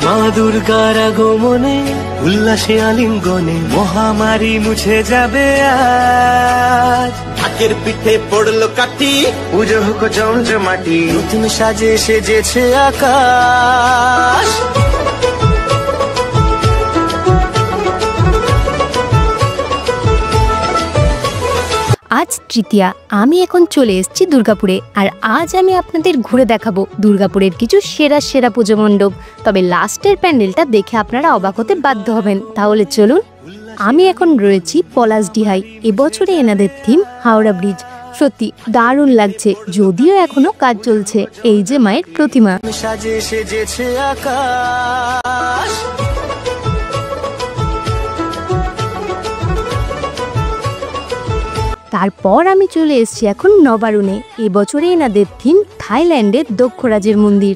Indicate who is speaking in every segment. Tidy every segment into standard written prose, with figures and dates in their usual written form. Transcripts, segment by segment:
Speaker 1: মা দুর্গার আগমনে উল্লাসে আলিঙ্গনে মহামারী মুছে যাবে আজ। ঢাকের পিঠে পড়লো কাঠি, পুজো হোক জমজমাটি, নতুন সাজে সেজেছে আকাশ।
Speaker 2: আজ তৃতীয়া, আমি এখন চলে এসেছি দুর্গাপুরে। আর আজ আমি আপনাদের ঘুরে দেখাবো দুর্গাপুরের কিছু সেরা সেরা পুজো মণ্ডপ। তবে লাস্টের প্যান্ডেলটা দেখে আপনারা অবাক হতে বাধ্য হবেন। তাহলে চলুন। আমি এখন রয়েছি পলাশডিহায়। এবছরে এনাদের থিম হাওড়া ব্রিজ। সত্যি দারুণ লাগছে, যদিও এখনো কাজ চলছে। এই যে মায়ের প্রতিমা,
Speaker 1: সাজে সেজেছে আকাশ।
Speaker 2: তারপর আমি চলে এসেছি এখন নবারুণে। এবছরে এনাদের থিম থাইল্যান্ডের দক্ষরাজের মন্দির।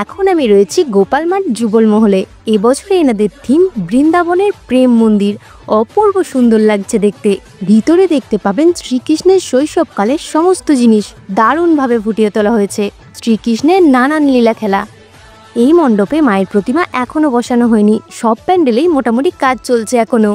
Speaker 2: এখন আমি রয়েছি গোপালমাঠ যুগলমহলে। এবছরে এনাদের থিম বৃন্দাবনের প্রেম মন্দির। অপূর্ব সুন্দর লাগছে দেখতে। ভিতরে দেখতে পাবেন শ্রীকৃষ্ণের শৈশবকালের সমস্ত জিনিস দারুণভাবে ফুটিয়ে তোলা হয়েছে। শ্রীকৃষ্ণের নানান লীলা খেলা। এই মণ্ডপে মায়ের প্রতিমা এখনো বসানো হয়নি। সব প্যান্ডেলেই মোটামুটি কাজ চলছে এখনো।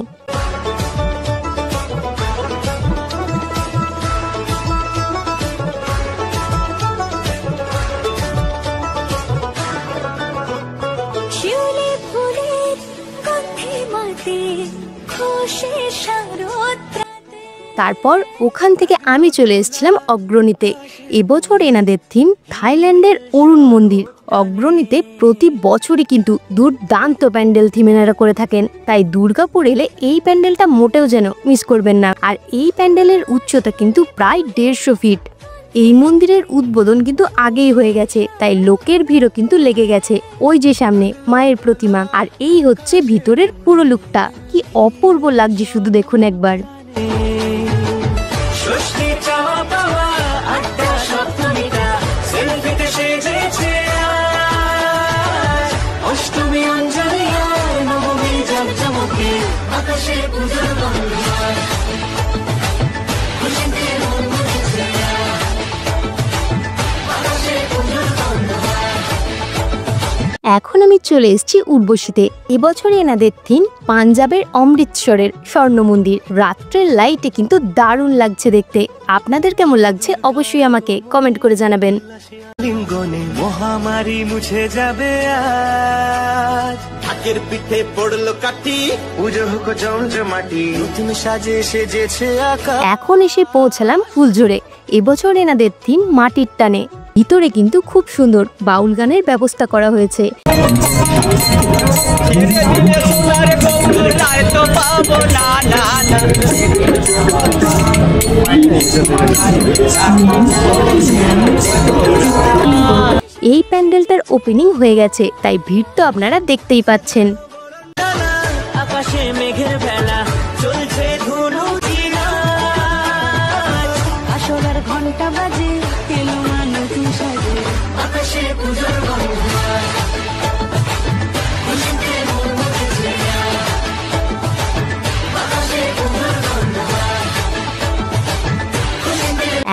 Speaker 2: তারপর ওখান থেকে আমি চলে এসেছিলাম অগ্রণীতে। এবছর এনাদের থিম থাইল্যান্ডের অরুণ মন্দির। অগ্রণীতে প্রতি বছরই কিন্তু দুর্দান্ত প্যান্ডেল থিম এনারা করে থাকেন। তাই দুর্গাপুর এলে এই প্যান্ডেলটা মোটেও যেন মিস করবেন না। আর এই প্যান্ডেলের উচ্চতা কিন্তু প্রায় 150 ফিট। এই মন্দিরের উদ্বোধন কিন্তু আগেই হয়ে গেছে, তাই লোকের ভিড়ও কিন্তু লেগে গেছে। ওই যে সামনে মায়ের প্রতিমা। আর এই হচ্ছে ভিতরের পুরো লুকটা। কি অপূর্ব লাগছে শুধু দেখুন একবার। এখন আমি চলে এসেছি উর্বশীতে। এবছরে এনাদের থিম পাঞ্জাবের অমৃতসরের স্বর্ণ মন্দির। রাত্রের লাইটে কিন্তু দারুণ লাগছে দেখতে। আপনাদের কেমন লাগছে অবশ্যই আমাকে কমেন্ট করে জানাবেন।
Speaker 1: মহামারী মুছে যাবে আজ। ঢাকের পিঠে পড়লো কাঠি, পুজো হোক জমজমাটি, নতুন সাজে সেজেছে আকাশ।
Speaker 2: এখন এসে পৌঁছালাম ফুলঝোরে। এবছর এনাদের থিম মাটির টানে। ভিতরে কিন্তু খুব সুন্দর বাউল গানের ব্যবস্থা করা হয়েছে। এই প্যান্ডেলটার ওপেনিং হয়ে গেছে, তাই ভিড় তো আপনারা দেখতেই পাচ্ছেন।
Speaker 1: আকাশে মেঘের ভেলা চলছে ধুনু জিনা, আসলার ঘন্টা বাজে এলো নতুন সাজে, আকাশে পূজার গন্ধ।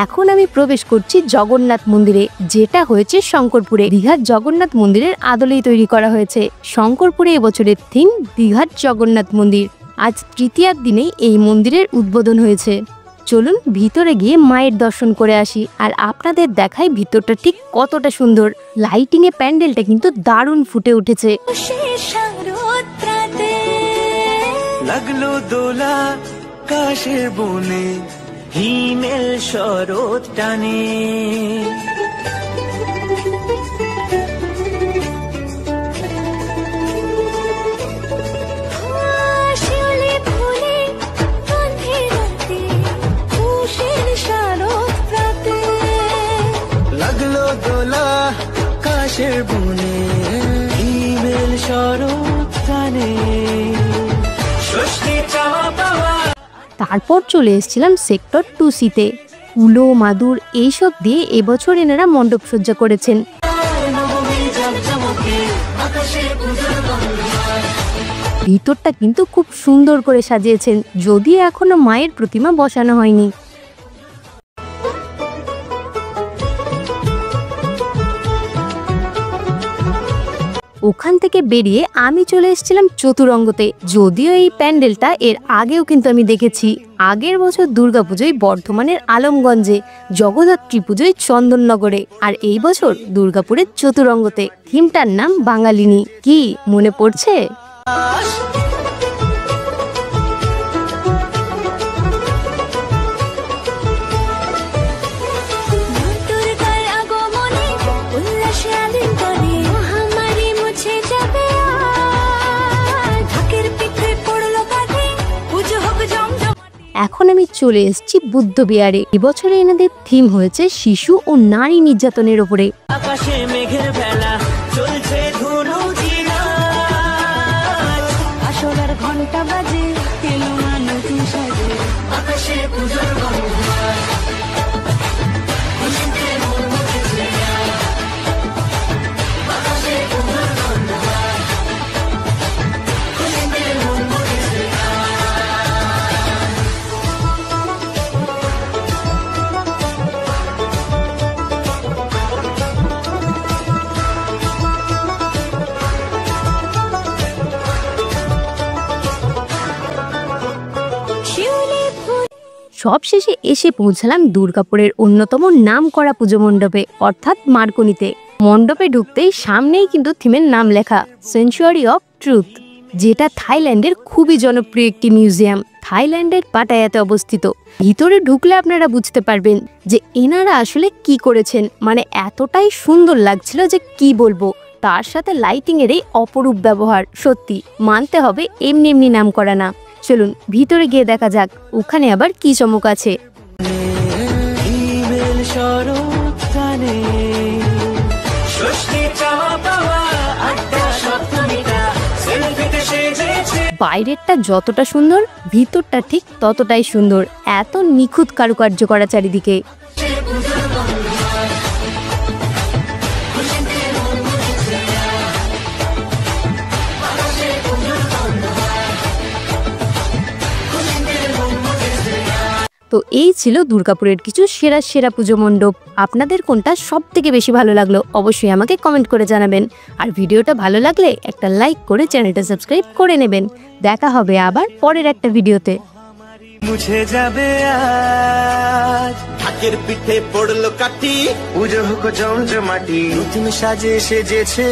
Speaker 2: এখন আমি প্রবেশ করছি জগন্নাথ মন্দিরে, যেটা হয়েছে শঙ্করপুরে। দীঘার জগন্নাথ মন্দিরের আদলেই তৈরি করা হয়েছে। শঙ্করপুরে এবছরের থিম দীঘার জগন্নাথ মন্দির। আজ তৃতীয়ার দিনেই এই মন্দিরের উদ্বোধন হয়েছে। চলুন ভিতরে গিয়ে মায়ের দর্শন করে আসি, আর আপনাদের দেখাই ভিতরটা ঠিক কতটা সুন্দর। লাইটিং এ প্যান্ডেলটা কিন্তু দারুণ ফুটে উঠেছে।
Speaker 1: লাগলো দোলা কাশের বনে, হিমেল শরৎ টানে। লাগলো দোলা কাশের বনে, হিমেল শরৎ টানে।
Speaker 2: তারপর চলে এসেছিলাম সেক্টর 2C-তে। কুলো মাদুর এইসব দিয়ে এবছর এনারা মণ্ডপ সজ্জা করেছেন। ভিতরটা কিন্তু খুব সুন্দর করে সাজিয়েছেন, যদিও এখনো মায়ের প্রতিমা বসানো হয়নি। ওখান থেকে বেরিয়ে আমি চলে এসেছিলাম চতুরঙ্গতে। যদিও এই প্যান্ডেলটা এর আগেও কিন্তু আমি দেখেছি। আগের বছর দুর্গাপুজোয় বর্ধমানের আলমগঞ্জে, জগদ্ধাত্রী পুজোয় চন্দননগরে, আর এই বছর দুর্গাপুরের চতুরঙ্গতে। থিমটার নাম বাঙালিনী। কি মনে পড়ছে? এখন আমি চলে এসেছি বুদ্ধ বিহারে। এবছরে এনাদের থিম হয়েছে শিশু ও নারী নির্যাতনের উপরে।
Speaker 1: আকাশে মেঘের ভেলা চলছে ধুনু জিনাত, আসরের ঘন্টা বাজে এলো নতুন সাজে, আকাশে পূজোর গন্ধ।
Speaker 2: সবশেষে এসে পৌঁছালাম দুর্গাপুরের অন্যতম নামকরা পুজো মণ্ডপে, অর্থাৎ মার্কনিতে। মণ্ডপে ঢুকতেই সামনেই কিন্তু থিমের নাম লেখা সেঞ্চুয়ারি অফ ট্রুথ, যেটা থাইল্যান্ডের খুবই জনপ্রিয় একটি মিউজিয়াম। থাইল্যান্ডের পাটায়াতে অবস্থিত। ভিতরে ঢুকলে আপনারা বুঝতে পারবেন যে এনারা আসলে কি করেছেন। মানে এতটাই সুন্দর লাগছিল যে কি বলবো। তার সাথে লাইটিং এর এই অপরূপ ব্যবহার, সত্যি মানতে হবে এমনি এমনি নাম করা না। চলুন ভিতরে গিয়ে দেখা যাক ওখানে আবার কি চমক আছে। বাইরেরটা যতটা সুন্দর, ভিতরটা ঠিক ততটাই সুন্দর। এত নিখুঁত কারুকার্য করা চারিদিকে। তো এই ছিল দুর্গাপুরের কিছু সেরা সেরা পুজো মণ্ডপ। আপনাদের কোনটা সব থেকে বেশি ভালো লাগলো অবশ্যই আমাকে কমেন্ট করে জানাবেন। আর ভিডিওটা ভালো লাগলে একটা লাইক করে চ্যানেলটা সাবস্ক্রাইব করে নেবেন। দেখা হবে আবার পরের একটা ভিডিওতে।
Speaker 1: মুছে যাবে আজ ঢাকের পিঠে পড়লো কাটি, পুজো হোক জমজমাটি, নতুন সাজে সেজেছে।